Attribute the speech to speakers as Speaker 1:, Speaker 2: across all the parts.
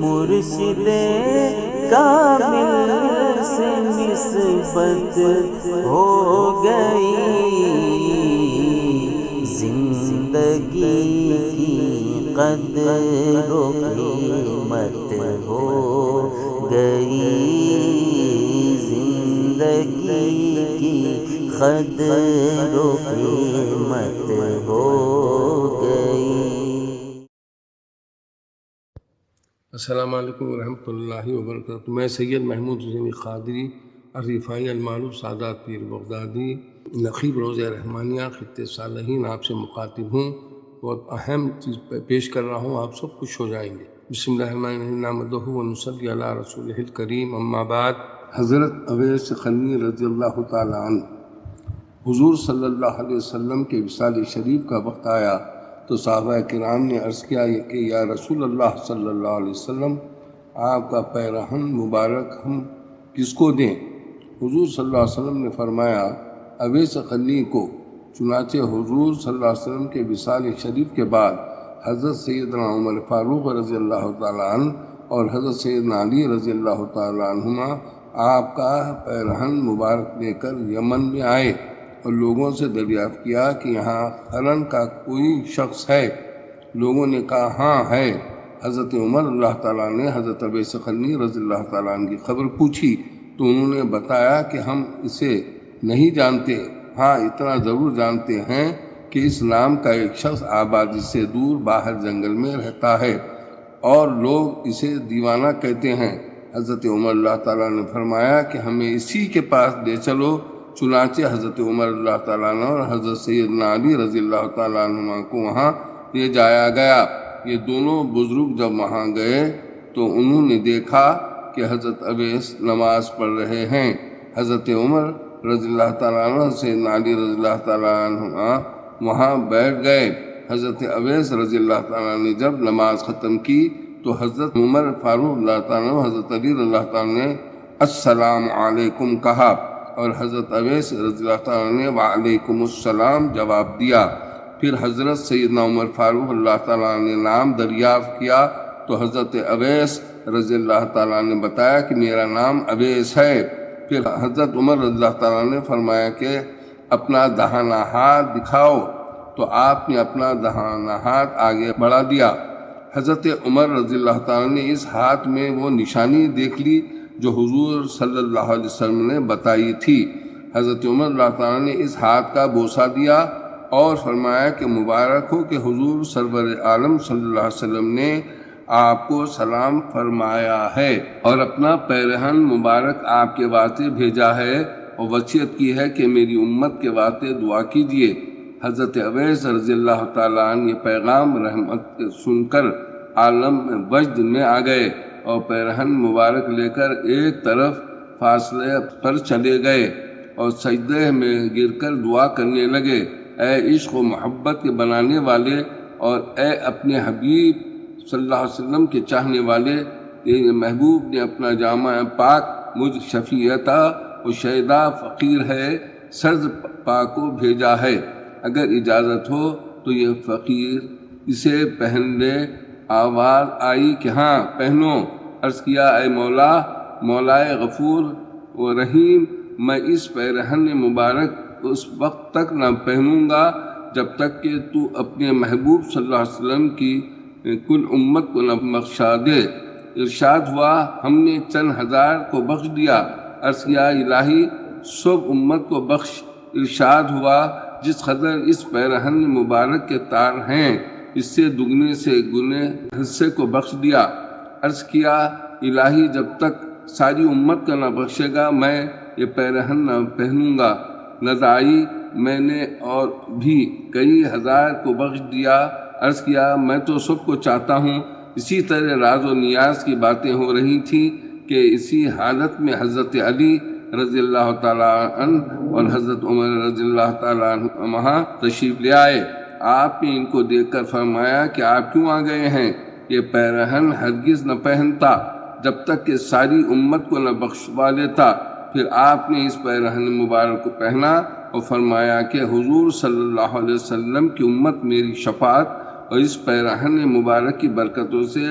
Speaker 1: مرشد کامل سے نسبت ہو گئی، زندگی کی قدر و قیمت ہو گئی، زندگی کی قدر و قیمت ہو گئی۔
Speaker 2: السلام علیکم ورحمۃ اللہ وبرکاتہ۔ میں سید محمود حسین قادری الرفاعی المعروف سادات پیر بغدادی نقیب روضہ رحمانیہ خطہ صالحین آپ سے مخاطب ہوں۔ بہت اہم چیز پیش کر رہا ہوں، آپ سب خوش ہو جائیں گے۔ بسم اللہ الرحمن الرحیم، نحمدہ ونصلی علی رسولہ الکریم، اما بعد۔ حضرت اویس قرنی رضی اللہ تعالیٰ عنہ، حضور صلی اللہ علیہ وسلم کے وصال شریف کا وقت آیا تو صحابہ کرام نے عرض کیا کہ یا رسول اللہ صلی اللہ علیہ وسلم، آپ کا پیرہن مبارک ہم کس کو دیں؟ حضور صلی اللہ علیہ وسلم نے فرمایا اویس قرنی کو۔ چنانچہ حضور صلی اللہ علیہ وسلم کے وصال شریف کے بعد حضرت سیدنا عمر فاروق رضی اللہ تعالیٰ عنہ اور حضرت سیدنا علی رضی اللہ تعالیٰ عنہما آپ کا پیرہن مبارک لے کر یمن میں آئے اور لوگوں سے دریافت کیا کہ یہاں قرن کا کوئی شخص ہے؟ لوگوں نے کہا ہاں ہے۔ حضرت عمر اللہ تعالیٰ نے حضرت اویس قرنی رضی اللہ تعالیٰ عنہ کی خبر پوچھی تو انہوں نے بتایا کہ ہم اسے نہیں جانتے، ہاں اتنا ضرور جانتے ہیں کہ اس نام کا ایک شخص آبادی سے دور باہر جنگل میں رہتا ہے اور لوگ اسے دیوانہ کہتے ہیں۔ حضرت عمر اللہ تعالیٰ نے فرمایا کہ ہمیں اسی کے پاس لے چلو۔ چنانچہ حضرت عمر اللہ تعالیٰ عنہ اور حضرت سیدنا علی رضی اللہ تعالیٰ عنہ کو وہاں لے جایا گیا۔ یہ دونوں بزرگ جب وہاں گئے تو انہوں نے دیکھا کہ حضرت اویس نماز پڑھ رہے ہیں۔ حضرت عمر رضی اللہ تعالیٰ عنہ سیدنا علی رضی اللہ تعالیٰ عنہ وہاں بیٹھ گئے۔ حضرت اویس رضی اللہ تعالیٰ نے جب نماز ختم کی تو حضرت عمر فاروق اللہ تعالیٰ عنہ حضرت علی رضی اللہ تعالیٰ نے السلام علیکم کہا اور حضرت اویس رضی اللہ تعالیٰ نے وعلیکم السلام جواب دیا۔ پھر حضرت سیدنا عمر فاروق اللہ تعالیٰ نے نام دریافت کیا تو حضرت اویس رضی اللہ تعالیٰ نے بتایا کہ میرا نام اویس ہے۔ پھر حضرت عمر رضی اللہ تعالیٰ نے فرمایا کہ اپنا داہنا ہاتھ دکھاؤ، تو آپ نے اپنا داہنا ہاتھ آگے بڑھا دیا۔ حضرت عمر رضی اللہ تعالیٰ نے اس ہاتھ میں وہ نشانی دیکھ لی جو حضور صلی اللہ علیہ وسلم نے بتائی تھی۔ حضرت عمر اللہ تعالیٰ نے اس ہاتھ کا بوسہ دیا اور فرمایا کہ مبارک ہو کہ حضور سرور عالم صلی اللہ علیہ وسلم نے آپ کو سلام فرمایا ہے اور اپنا پیرہن مبارک آپ کے واسطے بھیجا ہے اور وصیت کی ہے کہ میری امت کے واسطے دعا کیجیے۔ حضرت اویس رضی اللہ تعالیٰ عنہ یہ پیغام رحمت سن کر عالم وجد میں آ گئے اور پیرہن مبارک لے کر ایک طرف فاصلے پر چلے گئے اور سجدے میں گر کر دعا کرنے لگے، اے عشق و محبت کے بنانے والے اور اے اپنے حبیب صلی اللہ علیہ وسلم کے چاہنے والے، تیرے محبوب نے اپنا جامع پاک مجھ شفیعتا و شیدا فقیر ہے سرز پاک کو بھیجا ہے، اگر اجازت ہو تو یہ فقیر اسے پہن لے۔ آواز آئی کہ ہاں پہنو۔ عرض کیا اے مولا، مولائے غفور و رحیم، میں اس پیرہن مبارک اس وقت تک نہ پہنوں گا جب تک کہ تو اپنے محبوب صلی اللہ علیہ وسلم کی کل امت کو نہ بخشا دے۔ ارشاد ہوا ہم نے چند ہزار کو بخش دیا۔ عرض کیا الہی سب امت کو بخش۔ ارشاد ہوا جس قدر اس پیرہن مبارک کے تار ہیں اس سے دگنے سے گنے حصے کو بخش دیا۔ عرض کیا الہی جب تک ساری امت کا نہ بخشے گا میں یہ پیرہن نہ پہنوں گا۔ نزائی میں نے اور بھی کئی ہزار کو بخش دیا۔ عرض کیا میں تو سب کو چاہتا ہوں۔ اسی طرح راز و نیاز کی باتیں ہو رہی تھیں کہ اسی حالت میں حضرت علی رضی اللہ تعالیٰ عنہ اور حضرت عمر رضی اللہ تعالیٰ عنہ وہاں تشریف لے آئے۔ آپ نے ان کو دیکھ کر فرمایا کہ آپ کیوں آ گئے ہیں؟ یہ پیرہن ہرگز نہ پہنتا جب تک کہ ساری امت کو نہ بخشوا لیتا۔ پھر آپ نے اس پیرہن مبارک کو پہنا اور فرمایا کہ حضور صلی اللہ علیہ وسلم کی امت میری شفاعت اور اس پیراہن مبارک کی برکتوں سے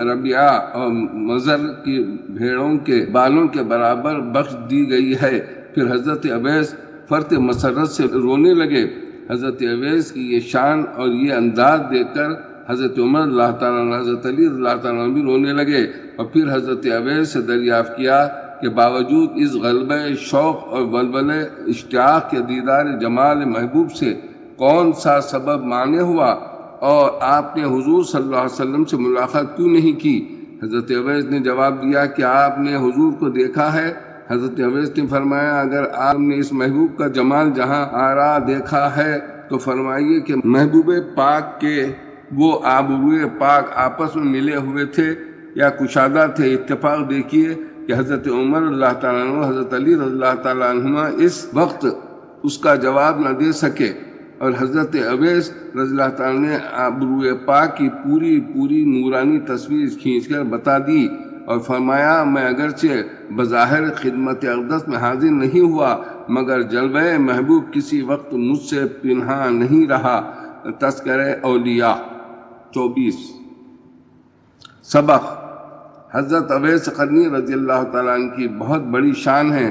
Speaker 2: ربیعہ اور مزر کی بھیڑوں کے بالوں کے برابر بخش دی گئی ہے۔ پھر حضرت اویس فرط مسرت سے رونے لگے۔ حضرت اویس کی یہ شان اور یہ انداز دیکھ کر حضرت عمر رضی اللہ تعالیٰ عنہ، حضرت علی رضی اللہ تعالیٰ عنہ بھی رونے لگے، اور پھر حضرت اویس سے دریافت کیا کہ باوجود اس غلبہ شوق اور ولولہ اشتیاق کے دیدار جمال محبوب سے کون سا سبب مانع ہوا اور آپ نے حضور صلی اللہ علیہ وسلم سے ملاقات کیوں نہیں کی؟ حضرت اویس نے جواب دیا کہ آپ نے حضور کو دیکھا ہے؟ حضرت اویس نے فرمایا اگر آپ نے اس محبوب کا جمال جہاں آرا دیکھا ہے تو فرمائیے کہ محبوب پاک کے وہ آبروئے پاک آپس میں ملے ہوئے تھے یا کشادہ تھے؟ اتفاق دیکھیے کہ حضرت عمر رضی اللہ تعالیٰ عنہ، حضرت علی رضی اللہ تعالیٰ عنہ اس وقت اس کا جواب نہ دے سکے، اور حضرت اویس رضی اللہ تعالیٰ نے آبروئے پاک کی پوری نورانی تصویر کھینچ کر بتا دی اور فرمایا میں اگرچہ بظاہر خدمت اقدس میں حاضر نہیں ہوا مگر جلوہ محبوب کسی وقت مجھ سے پنہا نہیں رہا۔ تذکرہ اولیاء 24۔ سبق: حضرت اویس قرنی رضی اللہ تعالیٰ عنہ کی بہت بڑی شان ہے۔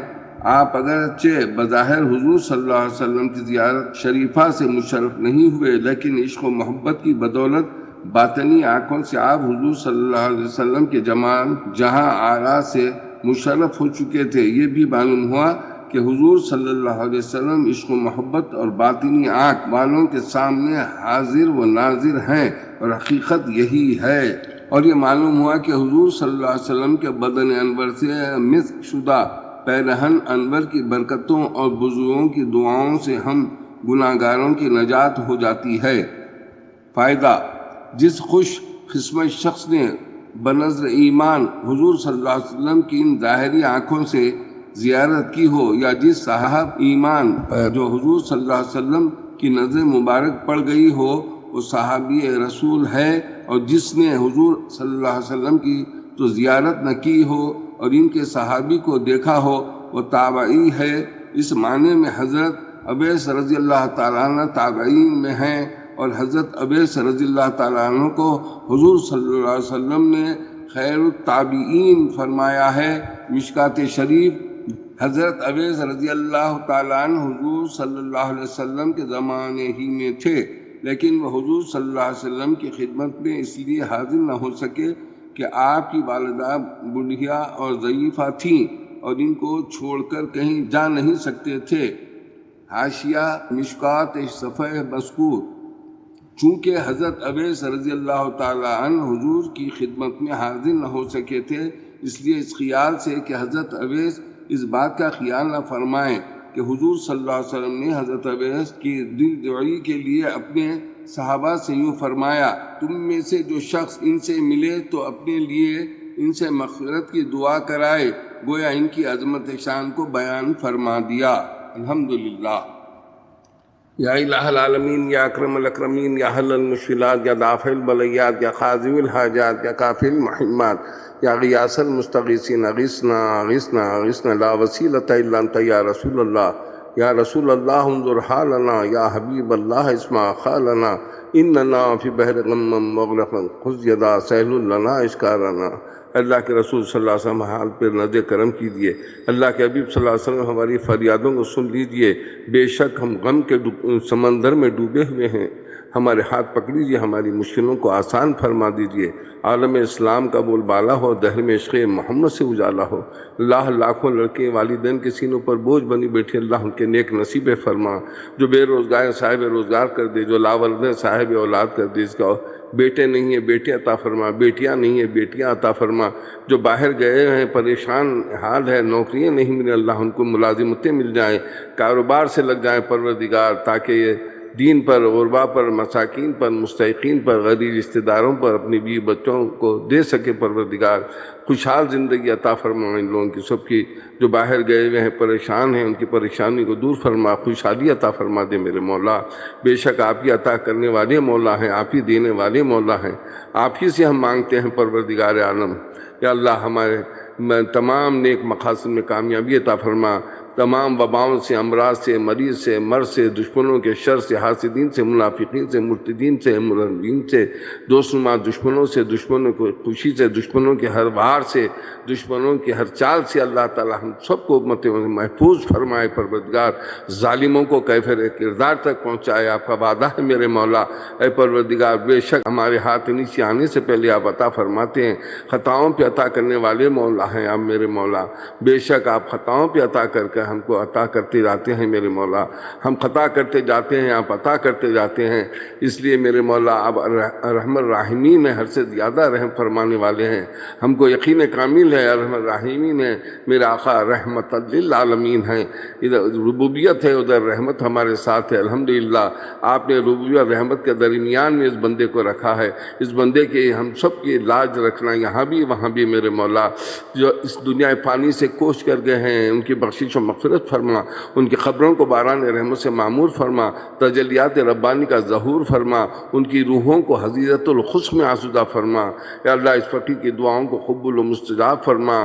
Speaker 2: آپ اگرچہ بظاہر حضور صلی اللہ علیہ وسلم کی زیارت شریفہ سے مشرف نہیں ہوئے لیکن عشق و محبت کی بدولت باطنی آنکھوں سے آپ حضور صلی اللہ علیہ وسلم کے جمال جہاں آرا سے مشرف ہو چکے تھے۔ یہ بھی معلوم ہوا کہ حضور صلی اللہ علیہ وسلم عشق و محبت اور باطنی آنکھ والوں کے سامنے حاضر و ناظر ہیں اور حقیقت یہی ہے۔ اور یہ معلوم ہوا کہ حضور صلی اللہ علیہ وسلم کے بدن انور سے مسک شدہ پیرہن انور کی برکتوں اور بزرگوں کی دعاؤں سے ہم گناہگاروں کی نجات ہو جاتی ہے۔ فائدہ: جس خوش قسمت شخص نے بنظر ایمان حضور صلی اللہ علیہ وسلم کی ان ظاہری آنکھوں سے زیارت کی ہو، یا جس صاحب ایمان جو حضور صلی اللہ علیہ وسلم کی نظر مبارک پڑ گئی ہو وہ صحابی رسول ہے، اور جس نے حضور صلی اللہ علیہ وسلم کی تو زیارت نہ کی ہو اور ان کے صحابی کو دیکھا ہو وہ تابعی ہے۔ اس معنی میں حضرت اویس رضی اللہ تعالیٰ عنہ تابعین میں ہیں، اور حضرت اویس رضی اللہ تعالیٰ عنہ کو حضور صلی اللہ علیہ وسلم نے خیر التابعین فرمایا ہے۔ مشکات شریف: حضرت اویس رضی اللہ تعالیٰ عنہ حضور صلی اللہ علیہ وسلم کے زمانے ہی میں تھے، لیکن وہ حضور صلی اللہ علیہ وسلم کی خدمت میں اس لیے حاضر نہ ہو سکے کہ آپ کی والدہ بوڑھیا اور ضعیفہ تھیں اور ان کو چھوڑ کر کہیں جا نہیں سکتے تھے۔ حاشیہ مشکات صفحہ مذکور: چونکہ حضرت اویس رضی اللہ تعالیٰ عنہ حضور کی خدمت میں حاضر نہ ہو سکے تھے، اس لیے اس خیال سے کہ حضرت اویس اس بات کا خیال نہ فرمائیں کہ حضور صلی اللہ علیہ وسلم نے حضرت اویس کی دل جوئی کے لیے اپنے صحابہ سے یوں فرمایا: تم میں سے جو شخص ان سے ملے تو اپنے لیے ان سے مغفرت کی دعا کرائے، گویا ان کی عظمت شان کو بیان فرما دیا۔ الحمدللہ۔ یا الہ العالمین، یا اکرم الاکرمین، یا حل المشکلات، یا دافع البلیات، یا قاضی الحاجات، یا کافی المحمات، یا غیاث المستغیثین، اغثنا اغثنا اغثنا لا وسیلۃ الا انت یا رسول اللہ، یا رسول اللہ انظر حالنا، یا حبیب اللہ اسمع خالنا، اننا فی بحر غم مغرق خذ یدا سہل لنا اشکارنا۔ اللہ کے رسول صلی اللہ علیہ وسلم حال پر نظر کرم کیجیے۔ اللہ کے حبیب صلی اللہ علیہ وسلم ہماری فریادوں کو سن لیجیے۔ بے شک ہم غم کے سمندر میں ڈوبے ہوئے ہیں، ہمارے ہاتھ پکڑیجیے، ہماری مشکلوں کو آسان فرما دیجیے۔ عالم اسلام کا بول بالا ہو، دہر میں عشق محمد سے اجالا ہو۔ اللہ لاکھوں لڑکے والدین کے سینوں پر بوجھ بنی بیٹھے، اللہ ان کے نیک نصیب فرما۔ جو بے روزگار صاحب روزگار کر دے، جو لاولد صاحب اولاد کر دے، اس کا بیٹے نہیں ہیں بیٹے عطا فرما، بیٹیاں نہیں ہیں بیٹیاں عطا فرما۔ جو باہر گئے ہیں پریشان حال ہے، نوکریاں نہیں ملیں، اللہ ان کو ملازمتیں مل جائیں، کاروبار سے لگ جائیں پروردگار، تاکہ یہ دین پر، غربا پر، مساکین پر، مستحقین پر، غریب رشتہ داروں پر اپنی بیوی بچوں کو دے سکے پروردگار۔ خوشحال زندگی عطا فرما ان لوگوں کی، سب کی جو باہر گئے ہوئے ہیں پریشان ہیں، ان کی پریشانی کو دور فرما، خوشحالی عطا فرما دے میرے مولا۔ بے شک آپ ہی عطا کرنے والے مولا ہیں، آپ ہی دینے والے مولا ہیں، آپ ہی سے ہم مانگتے ہیں پروردگار عالم۔ یا اللہ ہمارے تمام نیک مقاصد میں کامیابی عطا فرما، تمام وباؤں سے، امراض سے، مریض سے، مرض سے، دشمنوں کے شر سے، حاسدین سے، منافقین سے، مرتدین سے، مرنبین سے، دوست نما دشمنوں سے، دشمنوں کو خوشی سے، دشمنوں کے ہر وار سے، دشمنوں کی ہر چال سے اللہ تعالی ہم سب کو امت محفوظ فرمائے پروردگار، ظالموں کو کیفر کردار تک پہنچائے۔ آپ کا وعدہ ہے میرے مولا، اے پروردگار بے شک ہمارے ہاتھ نیچے آنے سے پہلے آپ عطا فرماتے ہیں، خطاؤں پہ عطا کرنے والے مولا ہیں آپ میرے مولا، بے شک آپ خطاؤں پہ عطا کر کے ہم کو عطا کرتے جاتے ہیں میرے مولا، ہم خطا کرتے جاتے ہیں آپ عطا کرتے جاتے ہیں، اس لیے میرے مولا آپ رحم الراحمین ہیں، ہر سے زیادہ رحم فرمانے والے ہیں، ہم کو یقین کامل ہے ارحم الراحمین ہے، میرے آقا رحمت للعالمین ہیں، ادھر ربوبیت ہے ادھر رحمت ہمارے ساتھ ہے، الحمدللہ آپ نے ربوبیت اور رحمت کے درمیان میں اس بندے کو رکھا ہے، اس بندے کے ہم سب کی لاج رکھنا یہاں بھی وہاں بھی میرے مولا، جو اس دنیا فانی سے کوچ کر گئے ہیں ان کی بخشش و مغفرت فرما، ان کی قبروں کو باران رحمت سے معمور فرما، تجلیات ربانی کا ظہور فرما، ان کی روحوں کو حضیرت الخس میں آسودہ فرما، یا اللہ اس فقیر کی دعاؤں کو قبول و مستجاب فرما،